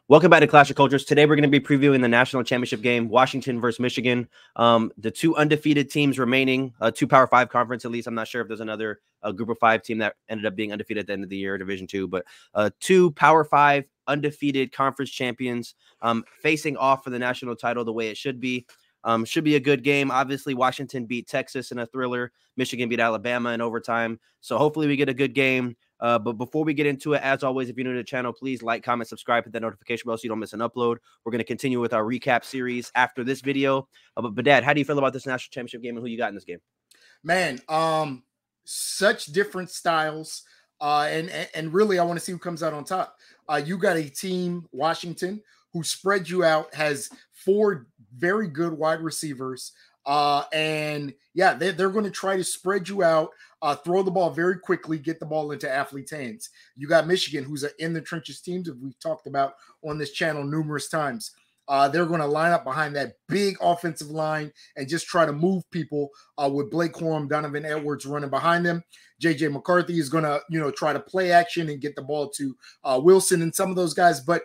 Welcome back to Clash of Cultures. Today we're going to be previewing the national championship game, Washington versus Michigan. The two undefeated teams remaining, two Power 5 conference at least. I'm not sure if there's another Group of 5 team that ended up being undefeated at the end of the year, Division 2, but two Power 5 undefeated conference champions facing off for the national title the way it should be. Should be a good game. Obviously, Washington beat Texas in a thriller. Michigan beat Alabama in overtime. So hopefully we get a good game. But before we get into it, as always, if you're new to the channel, please like, comment, subscribe, hit that notification bell so you don't miss an upload. We're going to continue with our recap series after this video. But Dad, how do you feel about this national championship game and who you got in this game? Man, such different styles. And really, I want to see who comes out on top. You got a team, Washington, who spread you out, has 4 very good wide receivers. And yeah, they're going to try to spread you out, throw the ball very quickly, get the ball into athletes' hands. You got Michigan, who's an in the trenches team that we've talked about on this channel numerous times. They're going to line up behind that big offensive line and just try to move people with Blake Corum, Donovan Edwards running behind them. J.J. McCarthy is going to, try to play action and get the ball to Wilson and some of those guys, but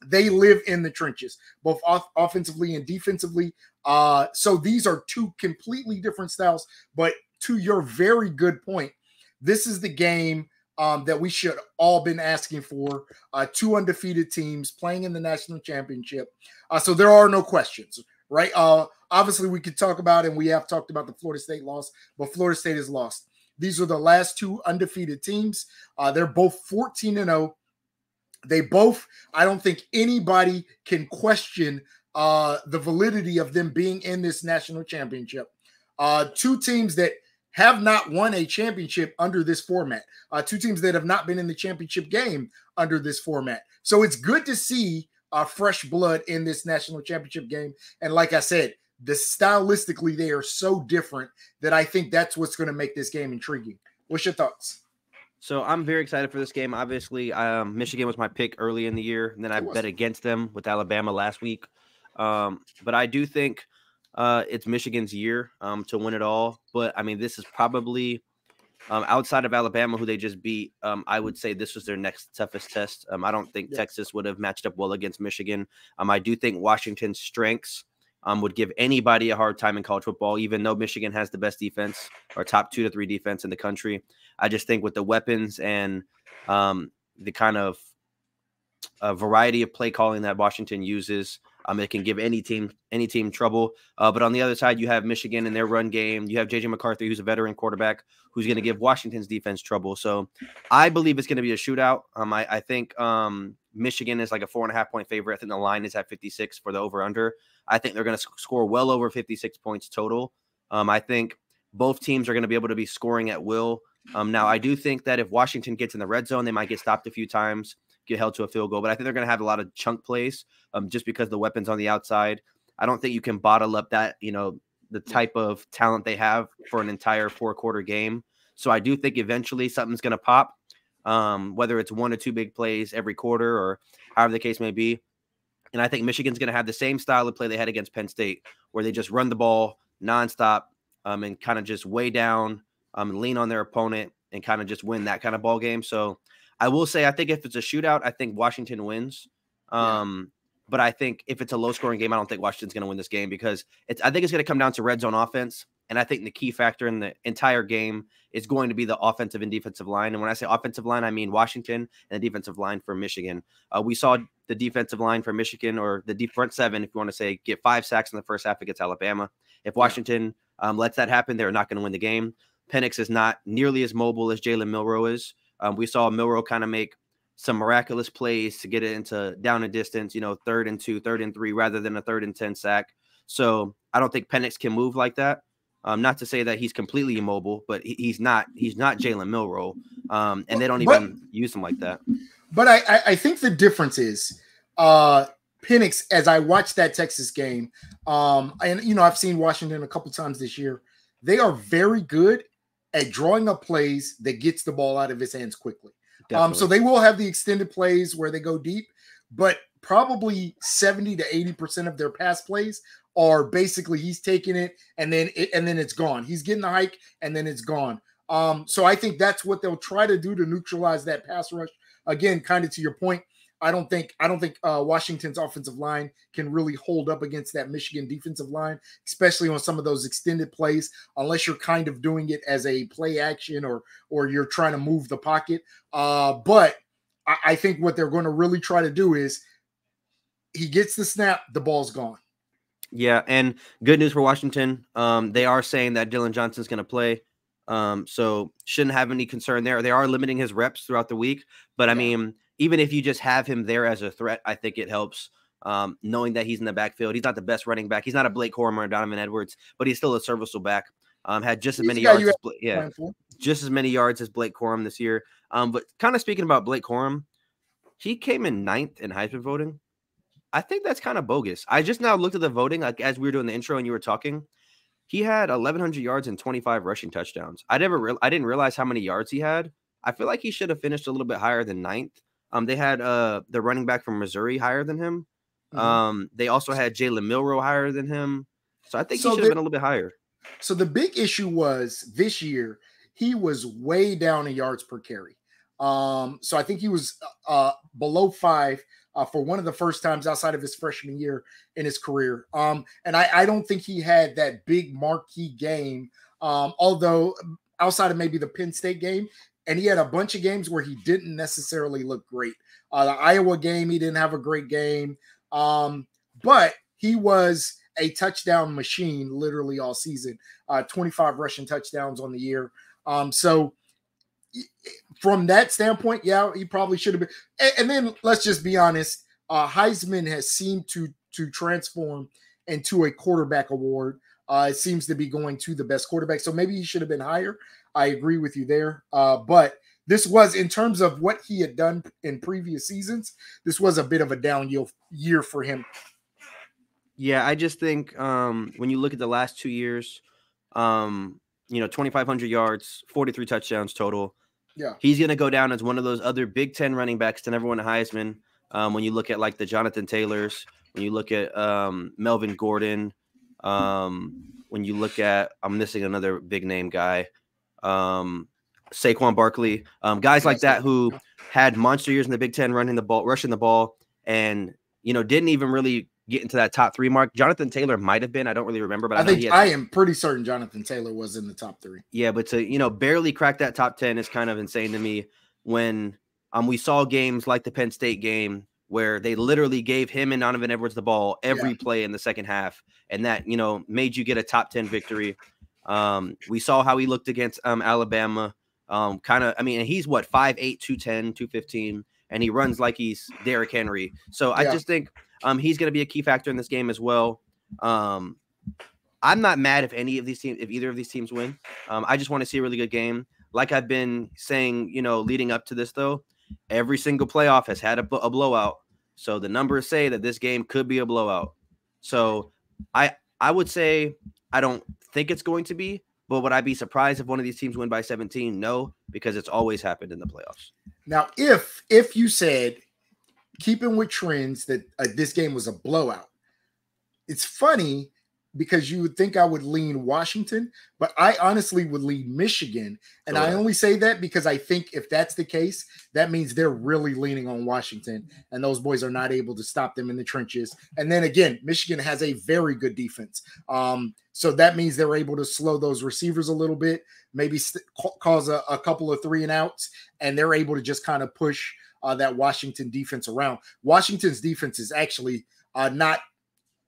they live in the trenches, both offensively and defensively. So these are two completely different styles. But to your very good point, this is the game that we should all been asking for. 2 undefeated teams playing in the national championship. So there are no questions, right? Obviously, we could talk about, and we have talked about the Florida State loss, but Florida State is lost. These are the last 2 undefeated teams. They're both 14-0. They both, I don't think anybody can question the validity of them being in this national championship. 2 teams that have not won a championship under this format. 2 teams that have not been in the championship game under this format. So it's good to see fresh blood in this national championship game. And like I said, stylistically, they are so different that I think that's what's going to make this game intriguing. What's your thoughts? So I'm very excited for this game. Obviously, Michigan was my pick early in the year, and then I bet against them with Alabama last week. But I do think it's Michigan's year to win it all. But, I mean, this is probably outside of Alabama, who they just beat. I would say this was their next toughest test. I don't think Texas would have matched up well against Michigan. I do think Washington's strengths would give anybody a hard time in college football, even though Michigan has the best defense or top 2 to 3 defense in the country. I just think with the weapons and the kind of variety of play calling that Washington uses, it can give any team trouble. But on the other side, you have Michigan and their run game. You have J.J. McCarthy, who's a veteran quarterback, who's going to give Washington's defense trouble. So I believe it's going to be a shootout. I think Michigan is like a 4.5-point favorite. I think the line is at 56 for the over-under. I think they're going to score well over 56 points total. I think both teams are going to be able to be scoring at will. Now, I do think that if Washington gets in the red zone, they might get stopped a few times, get held to a field goal. But I think they're going to have a lot of chunk plays just because the weapons on the outside. I don't think you can bottle up that, the type of talent they have for an entire 4-quarter game. So I do think eventually something's going to pop, whether it's 1 or 2 big plays every quarter or however the case may be. And I think Michigan's going to have the same style of play they had against Penn State, where they just run the ball nonstop and kind of just way down, lean on their opponent and kind of just win that kind of ball game. So I will say, I think if it's a shootout, I think Washington wins. But I think if it's a low-scoring game, I don't think Washington's going to win this game because I think it's going to come down to red zone offense. And I think the key factor in the entire game is going to be the offensive and defensive line. And when I say offensive line, I mean Washington and the defensive line for Michigan. We saw the defensive line for Michigan, or the front 7, if you want to say, get 5 sacks in the first half against Alabama. If Washington lets that happen, they're not going to win the game. Penix is not nearly as mobile as Jalen Milroe is. We saw Milroe kind of make some miraculous plays to get it into down and distance, 3rd and 2, 3rd and 3, rather than a 3rd and 10 sack. So I don't think Penix can move like that. Not to say that he's completely immobile, but he's not Jalen Milroe. And they don't even use him like that. But I think the difference is Penix, as I watched that Texas game, and I've seen Washington a couple times this year, they are very good at drawing up plays that gets the ball out of his hands quickly. So they will have the extended plays where they go deep, but probably 70 to 80% of their pass plays are basically he's taking it and then it's gone. He's getting the hike and then it's gone. So I think that's what they'll try to do to neutralize that pass rush. Again, kind of to your point, I don't think Washington's offensive line can really hold up against that Michigan defensive line, especially on some of those extended plays, unless you're kind of doing it as a play action or you're trying to move the pocket. But I think what they're going to really try to do is he gets the snap, the ball's gone. Yeah, and good news for Washington. They are saying that Dylan Johnson's going to play. So shouldn't have any concern there. They are limiting his reps throughout the week, but I mean, even if you just have him there as a threat, I think it helps. Knowing that he's in the backfield, he's not the best running back. He's not a Blake Corum or Donovan Edwards, but he's still a serviceable back. Had just as many yards. Just as many yards as Blake Corum this year. But kind of speaking about Blake Corum, he came in 9th in Heisman voting. I think that's kind of bogus. I just now looked at the voting, like as we were doing the intro and you were talking. He had 1,100 yards and 25 rushing touchdowns. I didn't realize how many yards he had. I feel like he should have finished a little bit higher than 9th. They had the running back from Missouri higher than him. They also had Jalen Milroe higher than him. So I think he should have been a little bit higher. So the big issue was this year, he was way down in yards per carry. So I think he was below 5 for one of the first times outside of his freshman year in his career. And I don't think he had that big marquee game, although outside of maybe the Penn State game, and he had a bunch of games where he didn't necessarily look great. The Iowa game, he didn't have a great game, but he was a touchdown machine literally all season, 25 rushing touchdowns on the year. So from that standpoint, yeah, he probably should have been. And then let's just be honest, Heisman has seemed to transform into a quarterback award. It seems to be going to the best quarterback. So maybe he should have been higher. I agree with you there. But this was, in terms of what he had done in previous seasons, this was a bit of a down year for him. Yeah, I just think when you look at the last 2 years, 2,500 yards, 43 touchdowns total. Yeah, he's going to go down as one of those other Big Ten running backs to never win a Heisman. When you look at like the Jonathan Taylors, when you look at Melvin Gordon, when you look at, I'm missing another big name guy, Saquon Barkley, guys like that who had monster years in the Big Ten running the ball, rushing the ball, and didn't even really get into that top 3 mark. Jonathan Taylor might have been. I don't really remember, but I am pretty certain Jonathan Taylor was in the top 3. Yeah, but to barely crack that top 10 is kind of insane to me. When we saw games like the Penn State game where they literally gave him and Donovan Edwards the ball every play in the second half, and that made you get a top 10 victory. We saw how he looked against Alabama. He's what, 5'8", 210, 215, and he runs like he's Derrick Henry. So I just think he's going to be a key factor in this game as well. I'm not mad if either of these teams win. I just want to see a really good game. Like I've been saying, leading up to this, though, every single playoff has had a blowout. So the numbers say that this game could be a blowout. So I would say I don't think it's going to be, but would I be surprised if one of these teams win by 17? No, because it's always happened in the playoffs. Now, if you said, keeping with trends, that this game was a blowout, it's funny because you would think I would lean Washington, but I honestly would lean Michigan. And I only say that because I think if that's the case, that means they're really leaning on Washington, and those boys are not able to stop them in the trenches. And then again, Michigan has a very good defense. So that means they're able to slow those receivers a little bit, maybe cause a couple of 3-and-outs, and they're able to just kind of push that Washington defense around. Washington's defense is actually not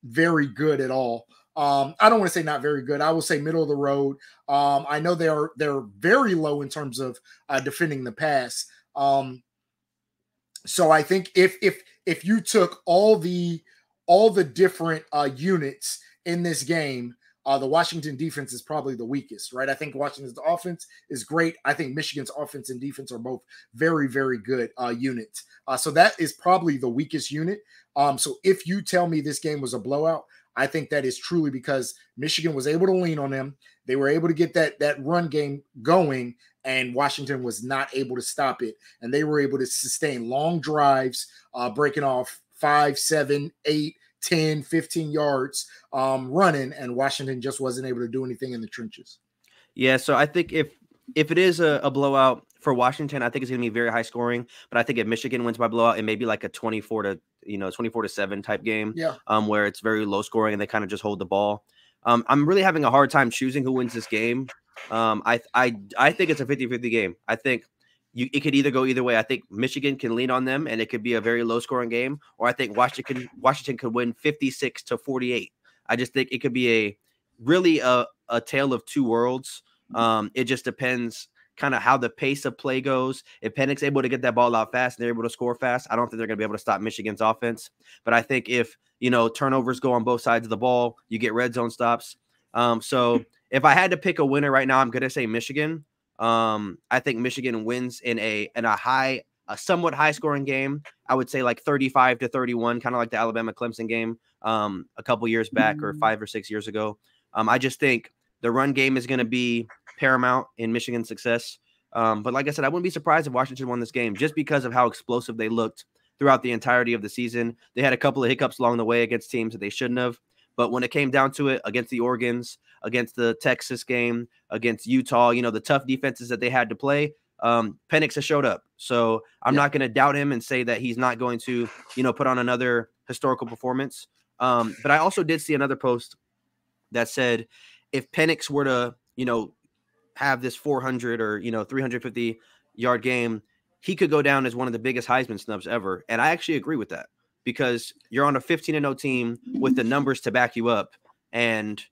very good at all. I don't want to say not very good. I will say middle of the road. I know they're very low in terms of defending the pass. So I think if you took all the different units in this game, the Washington defense is probably the weakest, right? I think Washington's offense is great. I think Michigan's offense and defense are both very, very good units. So that is probably the weakest unit. So if you tell me this game was a blowout, I think that is truly because Michigan was able to lean on them. They were able to get that run game going, and Washington was not able to stop it. And they were able to sustain long drives, breaking off 5, 7, 8, 10, 15 yards running, and Washington just wasn't able to do anything in the trenches. Yeah, so I think if it is a blowout, for Washington, I think it's going to be very high scoring, but I think if Michigan wins by blowout, it may be like a 24-7 type game, Yeah. Where it's very low scoring and they kind of just hold the ball. I'm really having a hard time choosing who wins this game. I think it's a 50-50 game. I think it could either go either way. I think Michigan can lean on them and it could be a very low scoring game, or I think Washington could win 56-48. I just think it could be really a tale of two worlds. It just depends kind of how the pace of play goes. If Penix's able to get that ball out fast and they're able to score fast, I don't think they're going to be able to stop Michigan's offense. But I think if, turnovers go on both sides of the ball, you get red zone stops. So if I had to pick a winner right now, I'm going to say Michigan. I think Michigan wins in a somewhat high scoring game. I would say like 35-31, kind of like the Alabama Clemson game a couple years back or 5 or 6 years ago. I just think the run game is going to be paramount in Michigan's success. But like I said, I wouldn't be surprised if Washington won this game just because of how explosive they looked throughout the entirety of the season. They had a couple of hiccups along the way against teams that they shouldn't have. But when it came down to it, against the Oregons, against the Texas game, against Utah, the tough defenses that they had to play, Penix has showed up. So I'm not going to doubt him and say that he's not going to, put on another historical performance. But I also did see another post that said if Penix were to, have this 400 or 350 yard game, he could go down as one of the biggest Heisman snubs ever. And I actually agree with that because you're on a 15-0 team with the numbers to back you up, and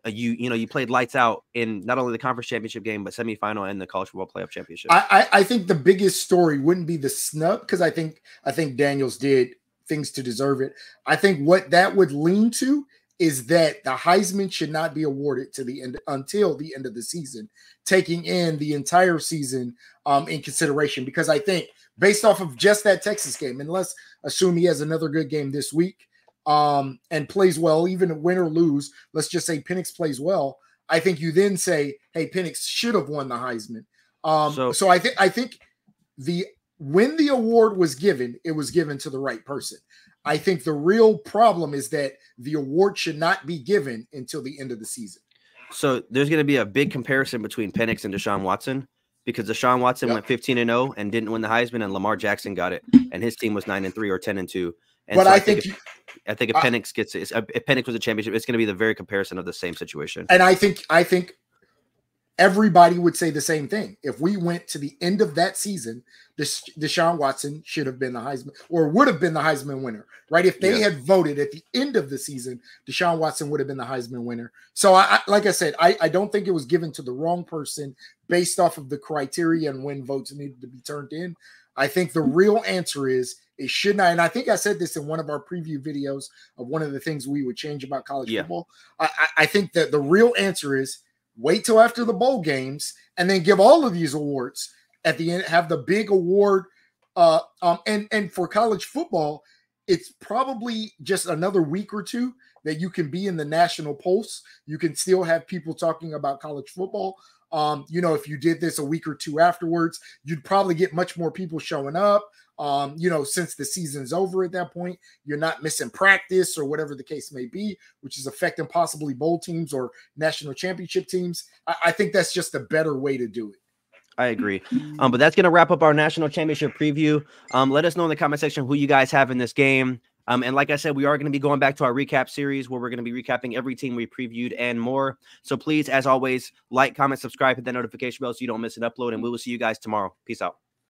you played lights out in not only the conference championship game but semifinal and the college football playoff championship. I think the biggest story wouldn't be the snub because I think Daniels did things to deserve it. I think what that would lean to is that the Heisman should not be awarded to the end until the end of the season, taking in the entire season in consideration. Because I think based off of just that Texas game, and let's assume he has another good game this week and plays well, even win or lose, let's just say Penix plays well. I think you then say, hey, Penix should have won the Heisman. So I think when the award was given, it was given to the right person. I think the real problem is that the award should not be given until the end of the season. So there's going to be a big comparison between Penix and Deshaun Watson because Deshaun Watson went 15-0 and didn't win the Heisman, and Lamar Jackson got it, and his team was 9-3 or 10-2. And but so I think if Penix gets it, if Penix was a championship, it's going to be the very comparison of the same situation. And I think everybody would say the same thing. If we went to the end of that season, Deshaun Watson should have been the Heisman or would have been the Heisman winner, right? If they had voted at the end of the season, Deshaun Watson would have been the Heisman winner. So like I said, I don't think it was given to the wrong person based off of the criteria and when votes needed to be turned in. I think the real answer is it should not. And I think I said this in one of our preview videos of one of the things we would change about college football. I think that the real answer is wait till after the bowl games and then give all of these awards at the end, have the big award. And for college football, it's probably just another week or two that you can be in the national pulse. You can still have people talking about college football. If you did this a week or two afterwards, you'd probably get much more people showing up. Since the season's over at that point, you're not missing practice or whatever the case may be, which is affecting possibly bowl teams or national championship teams. I think that's just a better way to do it. I agree. But that's going to wrap up our national championship preview. Let us know in the comment section who you guys have in this game. And like I said, we are going to be going back to our recap series where we're going to be recapping every team we previewed and more. So please, as always, like, comment, subscribe, hit that notification bell so you don't miss an upload. And we will see you guys tomorrow. Peace out.